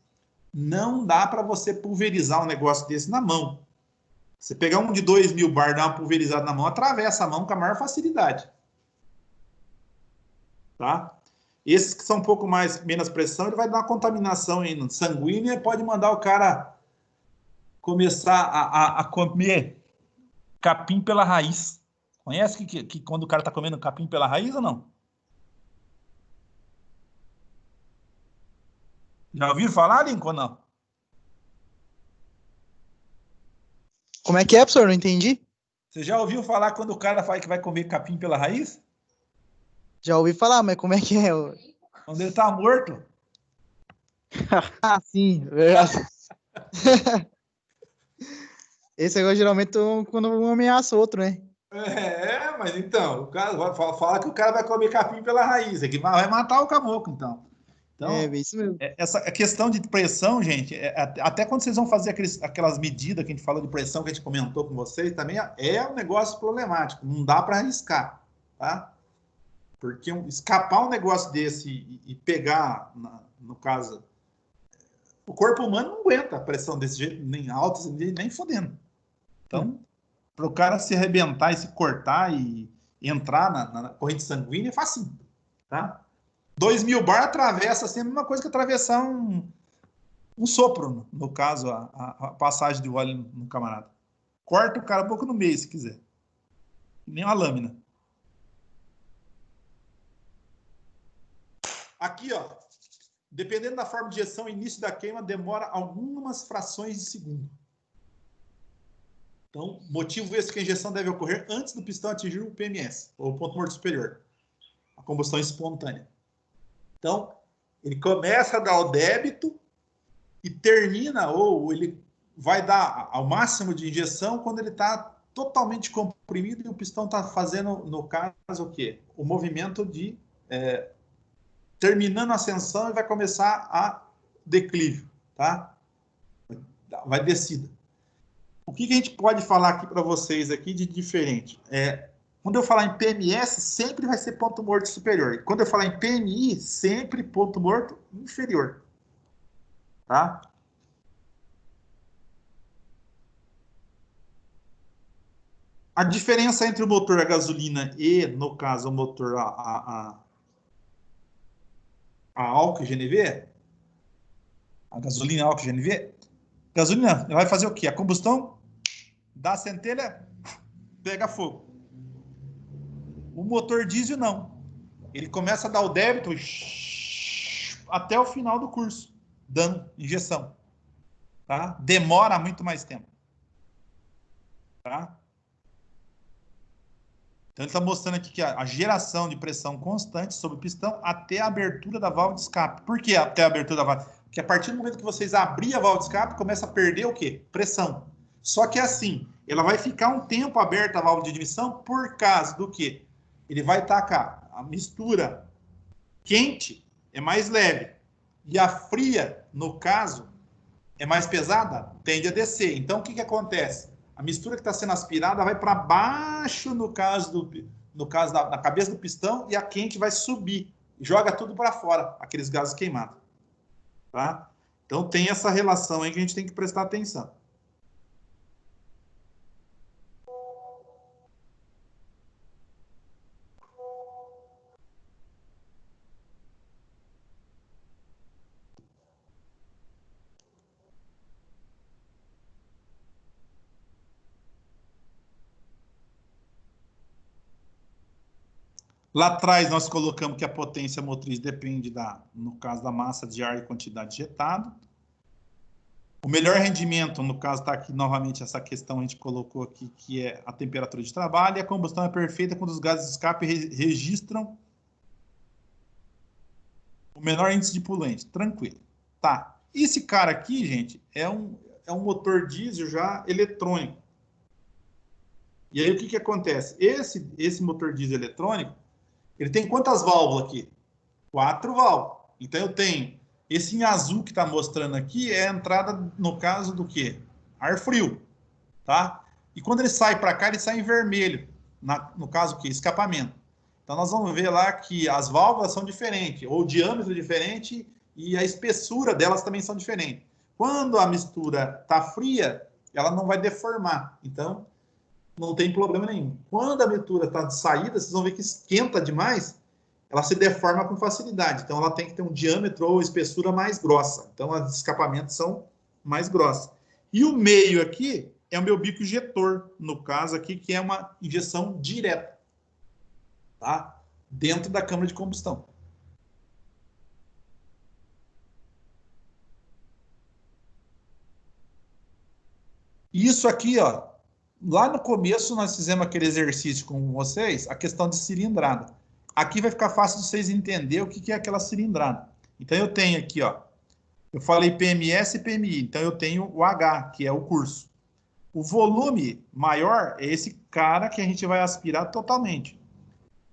não dá para você pulverizar um negócio desse na mão. Você pegar um de 2.000 bar, dar uma pulverizada na mão, atravessa a mão com a maior facilidade. Tá? Esses que são um pouco menos pressão, ele vai dar uma contaminação sanguínea e pode mandar o cara começar a comer capim pela raiz. Conhece que quando o cara está comendo capim pela raiz ou não? Já ouviram falar, Lincoln, ou não? Como é que é, professor? Não entendi. Você já ouviu falar quando o cara fala que vai comer capim pela raiz? Já ouvi falar, mas como é que é? Quando ele tá morto. Ah, sim, verdade. Esse agora geralmente quando um ameaça o outro, né? Mas então, o cara fala que o cara vai comer capim pela raiz, é que vai matar o caboclo, então. Então, isso mesmo. Essa questão de pressão, gente, até quando vocês vão fazer aquelas medidas que a gente falou de pressão, que a gente comentou com vocês, também é um negócio problemático, não dá para arriscar, tá? Porque escapar um negócio desse e pegar, no caso, o corpo humano não aguenta a pressão desse jeito, nem alta, nem fodendo. Então, para o cara se arrebentar e se cortar e entrar na corrente sanguínea é fácil, tá? 2.000 bar atravessa assim, a mesma coisa que atravessar um sopro, no caso, a passagem de óleo no camarada. corta o cara um pouco no meio, se quiser. Nem uma lâmina. Aqui, ó, dependendo da forma de injeção, o início da queima demora algumas frações de segundo. Então, motivo esse que a injeção deve ocorrer antes do pistão atingir o PMS, ou o ponto morto superior, a combustão espontânea. Então, ele começa a dar o débito e termina, ou ele vai dar ao máximo de injeção quando ele está totalmente comprimido e o pistão está fazendo, no caso, o quê? O movimento de... terminando a ascensão e vai começar a declive, tá? Vai descida. O que a gente pode falar aqui para vocês aqui de diferente? Quando eu falar em PMS, sempre vai ser ponto morto superior. Quando eu falar em PMI, sempre ponto morto inferior. Tá? A diferença entre o motor a gasolina e, no caso, o motor a álcool GNV, a gasolina álcool GNV, gasolina, ela vai fazer o quê? A combustão da centelha pega fogo. O motor diesel não. Ele começa a dar o débito até o final do curso, dando injeção. Tá? Demora muito mais tempo. Tá? Então ele está mostrando aqui que a geração de pressão constante sobre o pistão até a abertura da válvula de escape. Por que até a abertura da válvula? Porque a partir do momento que vocês abrirem a válvula de escape, começa a perder o quê? Pressão. Só que assim, ela vai ficar um tempo aberta a válvula de admissão por causa do quê? Ele vai tacar a mistura quente é mais leve e a fria, no caso, é mais pesada, tende a descer. Então o que acontece? A mistura que está sendo aspirada vai para baixo no caso da cabeça do pistão e a quente vai subir, joga tudo para fora, aqueles gases queimados. Tá? Então tem essa relação aí que a gente tem que prestar atenção. Lá atrás nós colocamos que a potência motriz depende no caso da massa de ar e quantidade injetada. O melhor rendimento, no caso está aqui novamente essa questão a gente colocou aqui, que é a temperatura de trabalho, e a combustão é perfeita quando os gases de escape registram o menor índice de poluente. Tranquilo. Tá. Esse cara aqui, gente, é um motor diesel já eletrônico. E aí o que acontece? Esse motor diesel eletrônico, ele tem quantas válvulas aqui? 4 válvulas. Então eu tenho esse em azul que está mostrando aqui é a entrada, no caso do quê? Ar frio, tá? E quando ele sai para cá, ele sai em vermelho, no caso o quê? Escapamento. Então nós vamos ver lá que as válvulas são diferentes, ou o diâmetro é diferente e a espessura delas também são diferentes. Quando a mistura está fria, ela não vai deformar. Então não tem problema nenhum. Quando a mistura está de saída, vocês vão ver que esquenta demais, ela se deforma com facilidade. Então, ela tem que ter um diâmetro ou espessura mais grossa. Então, os escapamentos são mais grossos. E o meio aqui é o meu bico injetor, no caso aqui, que é uma injeção direta, tá? Dentro da câmara de combustão. Isso aqui, ó, lá no começo nós fizemos aquele exercício com vocês, a questão de cilindrada. Aqui vai ficar fácil de vocês entenderem o que é aquela cilindrada. Então eu tenho aqui, ó, eu falei PMS e PMI, então eu tenho o H, que é o curso. O volume maior é esse cara que a gente vai aspirar totalmente.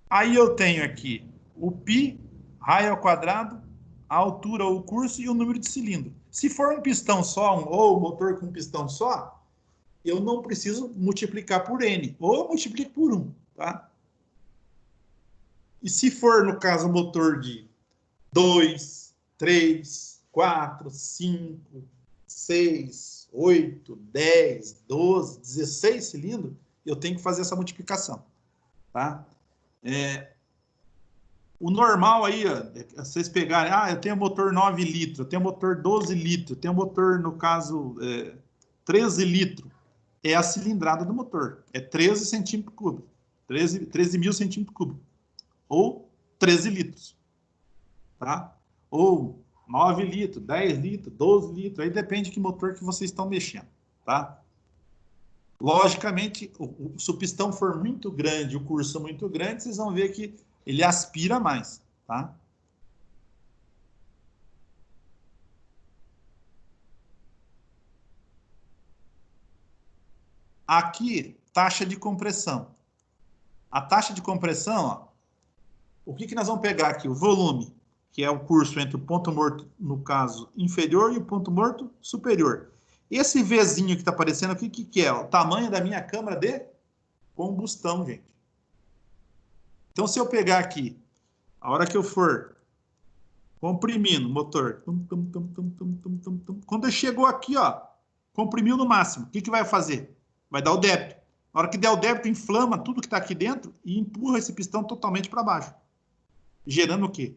Aí eu tenho aqui o π, raio ao quadrado, a altura ou o curso e o número de cilindro. Se for um pistão só, ou motor com pistão só, eu não preciso multiplicar por N, ou eu multiplico por 1, tá? E se for, no caso, motor de 2, 3, 4, 5, 6, 8, 10, 12, 16 cilindros, eu tenho que fazer essa multiplicação, tá? O normal aí, ó, vocês pegarem, eu tenho motor 9 litros, eu tenho motor 12 litros, eu tenho motor, no caso, 13 litros. é a cilindrada do motor. É 13 centímetros cúbicos. 13 mil centímetros cúbicos. Ou 13 litros. Tá? Ou 9 litros, 10 litros, 12 litros. Aí depende de que motor que vocês estão mexendo. Tá? Logicamente, se o pistão for muito grande, o curso muito grande, vocês vão ver que ele aspira mais. Tá? Aqui, taxa de compressão. A taxa de compressão, ó, o que nós vamos pegar aqui? O volume, que é o curso entre o ponto morto, no caso, inferior e o ponto morto superior. Esse Vzinho que está aparecendo aqui, o que é? O tamanho da minha câmara de combustão, gente. Então, se eu pegar aqui, a hora que eu for comprimindo o motor, quando eu chegou aqui, ó, comprimiu no máximo, o que vai fazer? Vai dar o débito. Na hora que der o débito, inflama tudo que está aqui dentro e empurra esse pistão totalmente para baixo. Gerando o quê?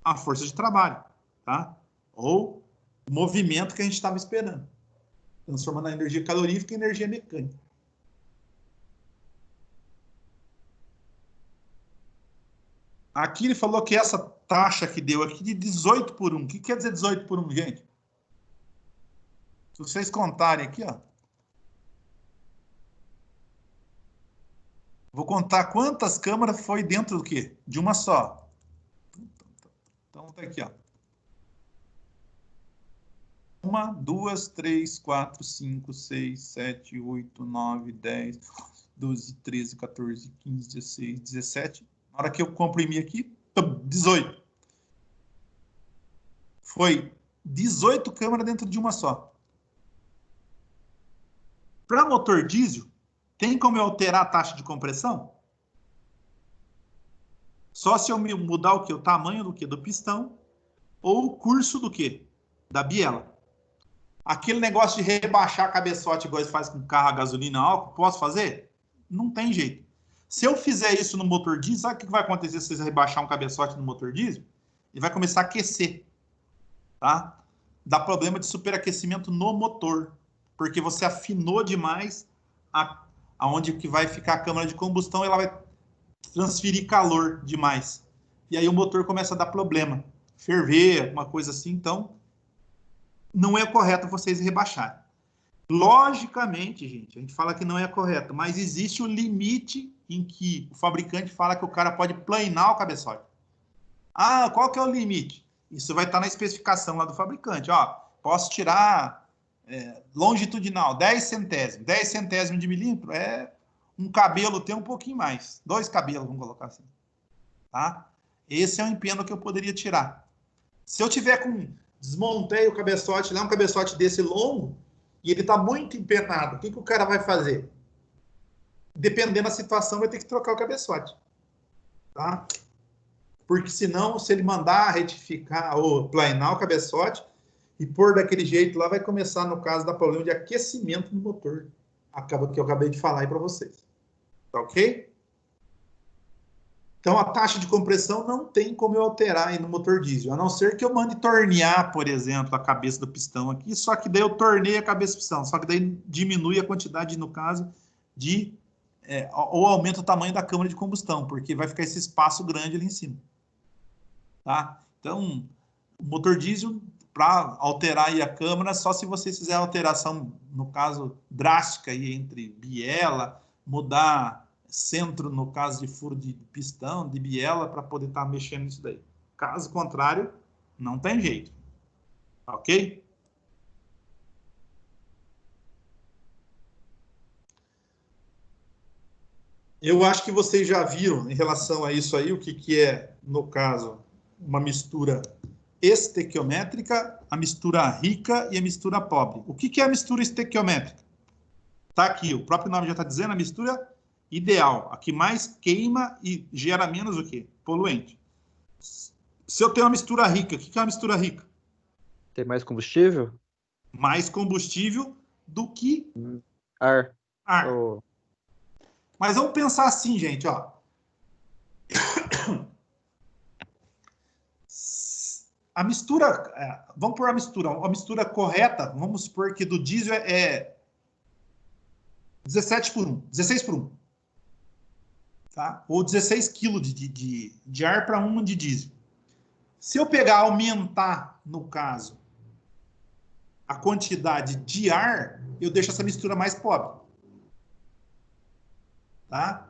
A força de trabalho, tá? Ou o movimento que a gente estava esperando. Transformando a energia calorífica em energia mecânica. Aqui ele falou que essa taxa que deu aqui de 18 por 1. O que quer dizer 18 por 1, gente? Se vocês contarem aqui, ó. Vou contar quantas câmaras foi dentro do quê? De uma só. Então, tá aqui, ó. 1, 2, 3, 4, 5, 6, 7, 8, 9, 10, 12, 13, 14, 15, 16, 17. Na hora que eu comprimi aqui, 18. Foi 18 câmaras dentro de uma só. Para motor diesel, tem como eu alterar a taxa de compressão? Só se eu mudar o quê? O tamanho do quê? Do pistão ou o curso do quê? Da biela. Aquele negócio de rebaixar cabeçote igual eles fazem com carro a gasolina álcool, posso fazer? Não tem jeito. Se eu fizer isso no motor diesel, sabe o que vai acontecer se você rebaixar um cabeçote no motor diesel? Ele vai começar a aquecer. Tá? Dá problema de superaquecimento no motor, porque você afinou demais aonde que vai ficar a câmara de combustão, ela vai transferir calor demais. E aí o motor começa a dar problema, ferver, uma coisa assim. Então, não é correto vocês rebaixarem. Logicamente, gente, a gente fala que não é correto, mas existe um limite em que o fabricante fala que o cara pode planar o cabeçote. Ah, qual que é o limite? Isso vai estar na especificação lá do fabricante. Ó, posso tirar longitudinal, 10 centésimos. 10 centésimos de milímetro é um cabelo, tem um pouquinho mais. 2 cabelos, vamos colocar assim. Tá? Esse é um empeno que eu poderia tirar. Se eu tiver com... Desmontei o cabeçote, lá um cabeçote desse longo, e ele está muito empenado, o que o cara vai fazer? Dependendo da situação, vai ter que trocar o cabeçote. Tá? Porque senão, se ele mandar retificar ou planar o cabeçote e pôr daquele jeito lá, vai começar, no caso, dar problema de aquecimento no motor. Acaba que eu acabei de falar aí para vocês. Tá ok? Então, a taxa de compressão não tem como eu alterar aí no motor diesel, a não ser que eu mande tornear, por exemplo, a cabeça do pistão aqui, só que daí eu torneio a cabeça do pistão, só que daí diminui a quantidade, no caso, de... ou aumenta o tamanho da câmara de combustão, porque vai ficar esse espaço grande ali em cima. Tá? Então, o motor diesel, para alterar aí a câmara, só se vocês fizerem alteração, no caso, drástica aí entre biela, mudar centro, no caso de furo de pistão, de biela, para poder estar mexendo nisso daí. Caso contrário, não tem jeito. Ok? Eu acho que vocês já viram, em relação a isso aí, o que é, no caso, uma mistura estequiométrica, a mistura rica e a mistura pobre. O que é a mistura estequiométrica? Está aqui, o próprio nome já está dizendo, a mistura ideal, a que mais queima e gera menos o quê? Poluente. Se eu tenho uma mistura rica, o que é uma mistura rica? Tem mais combustível? Mais combustível do que Ar. ar. Oh. Mas vamos pensar assim, gente, ó. A mistura, vamos pôr a mistura correta, vamos supor que do diesel é 17 por 1, 16 por 1. Tá? Ou 16 kg de ar para 1 de diesel. Se eu pegar, aumentar, no caso, a quantidade de ar, eu deixo essa mistura mais pobre. Tá?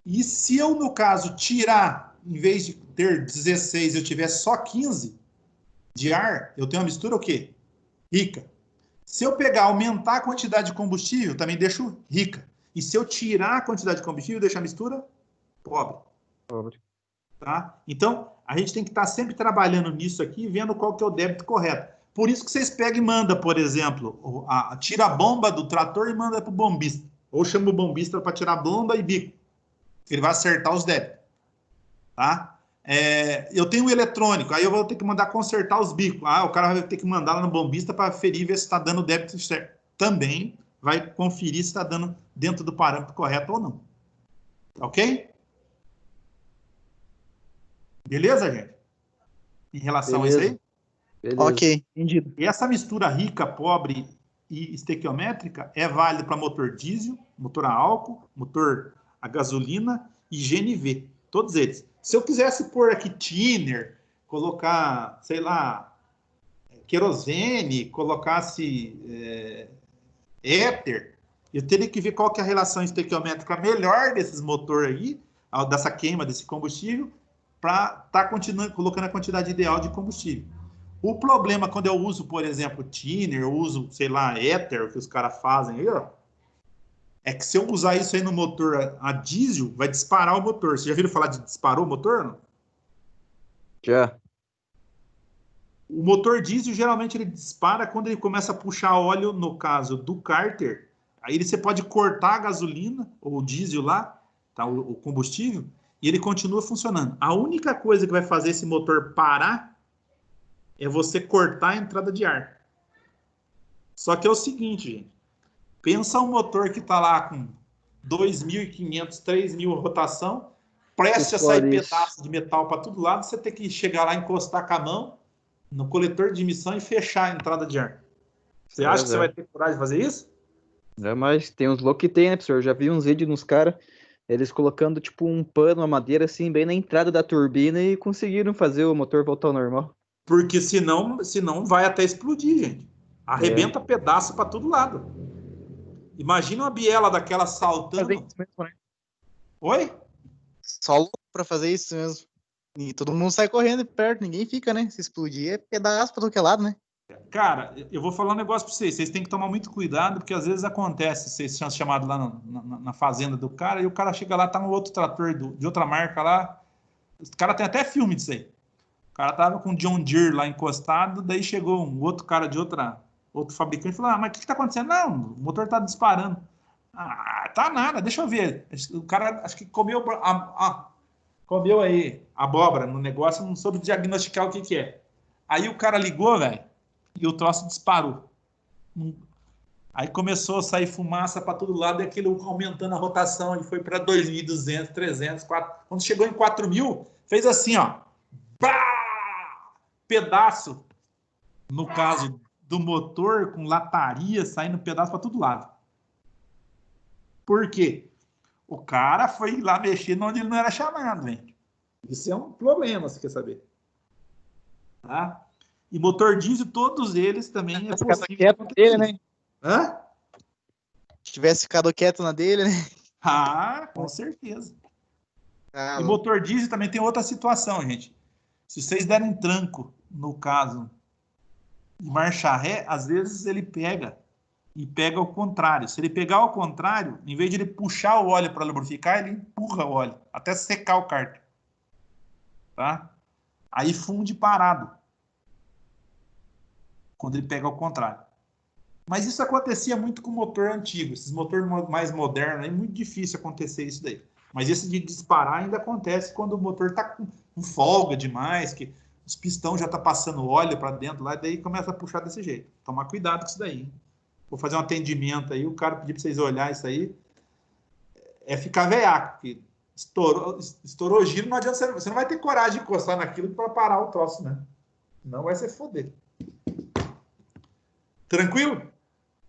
E se eu, no caso, tirar, em vez de ter 16, eu tiver só 15 de ar, eu tenho uma mistura o quê? Rica. Se eu pegar, aumentar a quantidade de combustível, eu também deixo rica. E se eu tirar a quantidade de combustível, eu deixo a mistura pobre. Pobre. Tá? Então, a gente tem que estar sempre trabalhando nisso aqui, vendo qual que é o débito correto. Por isso que vocês pegam e mandam, por exemplo, tira a bomba do trator e manda para o bombista. Ou chama o bombista para tirar a bomba e bico. Ele vai acertar os débitos. Tá? Eu tenho um eletrônico, aí eu vou ter que mandar consertar os bicos. O cara vai ter que mandar lá no bombista para ferir, ver se está dando débito certo. Também vai conferir se está dando dentro do parâmetro correto ou não. Ok? Beleza, gente? Em relação a isso aí? Beleza. Ok, entendido. E essa mistura rica, pobre e estequiométrica é válida para motor diesel, motor a álcool, motor a gasolina e GNV. Todos eles. Se eu quisesse pôr aqui thinner, colocar, sei lá, querosene, colocasse éter, eu teria que ver qual que é a relação estequiométrica melhor desses motores aí, dessa queima desse combustível, para estar colocando a quantidade ideal de combustível. O problema quando eu uso, por exemplo, thinner, eu uso, sei lá, éter, que os caras fazem aí, ó, é que se eu usar isso aí no motor a diesel, vai disparar o motor. Você já viram falar de disparou o motor? Não? Já. O motor diesel, geralmente, ele dispara quando ele começa a puxar óleo, no caso do cárter. Aí você pode cortar a gasolina, ou o diesel lá, tá, o combustível, e ele continua funcionando. A única coisa que vai fazer esse motor parar é você cortar a entrada de ar. Só que é o seguinte, gente. Pensa um motor que está lá com 2.500, 3.000 rotação, preste a sair pedaço de metal para todo lado, você tem que chegar lá, encostar com a mão no coletor de emissão e fechar a entrada de ar. Você acha que você vai ter coragem de fazer isso? Não, mas tem uns loucos que tem, né, professor? Eu já vi uns vídeos nos caras, eles colocando tipo um pano, uma madeira assim, bem na entrada da turbina e conseguiram fazer o motor voltar ao normal. Porque senão vai até explodir, gente. Arrebenta pedaço para todo lado. Imagina uma biela daquela saltando. Fazer isso mesmo, né? Oi? Só louco pra fazer isso mesmo. E todo mundo sai correndo perto, ninguém fica, né? Se explodir é pedaço pra todo que é lado, né? Cara, eu vou falar um negócio para vocês. Vocês têm que tomar muito cuidado, porque às vezes acontece, vocês são chamados lá na fazenda do cara, e o cara chega lá, tá um outro trator de outra marca lá. Os cara tem até filme disso aí. O cara tava com o John Deere lá encostado, daí chegou um outro cara de outro fabricante e falou: mas o que tá acontecendo? Não, o motor tá disparando. Tá nada, deixa eu ver. O cara acho que comeu aí abóbora no negócio, não soube diagnosticar o que é. Aí o cara ligou, velho, e o troço disparou. Aí começou a sair fumaça para todo lado, e aquele aumentando a rotação, e foi para 2.200, 300, 400. Quando chegou em 4.000, fez assim, ó. Bah! Pedaço, no caso do motor, com lataria, saindo pedaço para todo lado. Por quê? O cara foi lá mexer onde ele não era chamado, gente. Isso é um problema, você quer saber. Tá? E motor diesel, todos eles também é possível. Quieto dele, né? Hã? Se tivesse ficado quieto na dele, né? Com certeza. Ah, E motor diesel também tem outra situação, gente. Se vocês derem tranco, no caso de marcha ré, às vezes ele pega ao contrário. Se ele pegar ao contrário, em vez de ele puxar o óleo para lubrificar, ele empurra o óleo até secar o cárter. Tá? Aí funde parado. Quando ele pega ao contrário. Mas isso acontecia muito com motor antigo. Esses motores mais modernos, é muito difícil acontecer isso daí. Mas esse de disparar ainda acontece quando o motor está com folga demais, que os pistões já estão passando óleo para dentro lá, e daí começa a puxar desse jeito. Tomar cuidado com isso daí. Hein? Vou fazer um atendimento aí, o cara pedir para vocês olharem isso aí. É ficar veiaco, porque estourou o giro, não adianta, você não vai ter coragem de encostar naquilo para parar o troço, né? Não vai ser foder. Tranquilo?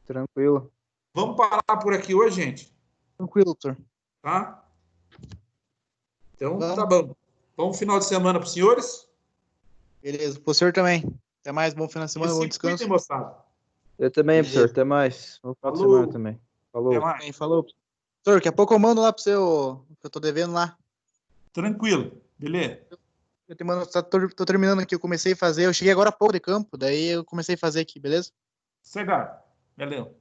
Tranquilo. Vamos parar por aqui hoje, gente? Tranquilo, doutor. Tá? Então, Vamos. tá bom. Bom final de semana para os senhores. Beleza, pro senhor também. Até mais, bom final de semana, bom Se descanso. cuidem, moçada. Eu também, Beleza. professor. Até mais. Bom final de Falou. semana também. Falou. Até mais. Bem, falou. Doutor, daqui a pouco eu mando lá pro seu, que eu tô devendo lá. Tranquilo. Beleza? Eu te mando, tô terminando aqui, eu comecei a fazer, eu cheguei agora há pouco de campo, daí eu comecei a fazer aqui, beleza? Cegado. Beleza.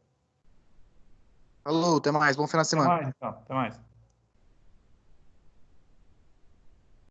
Falou, até mais, bom final de Até semana. mais, então. Até mais.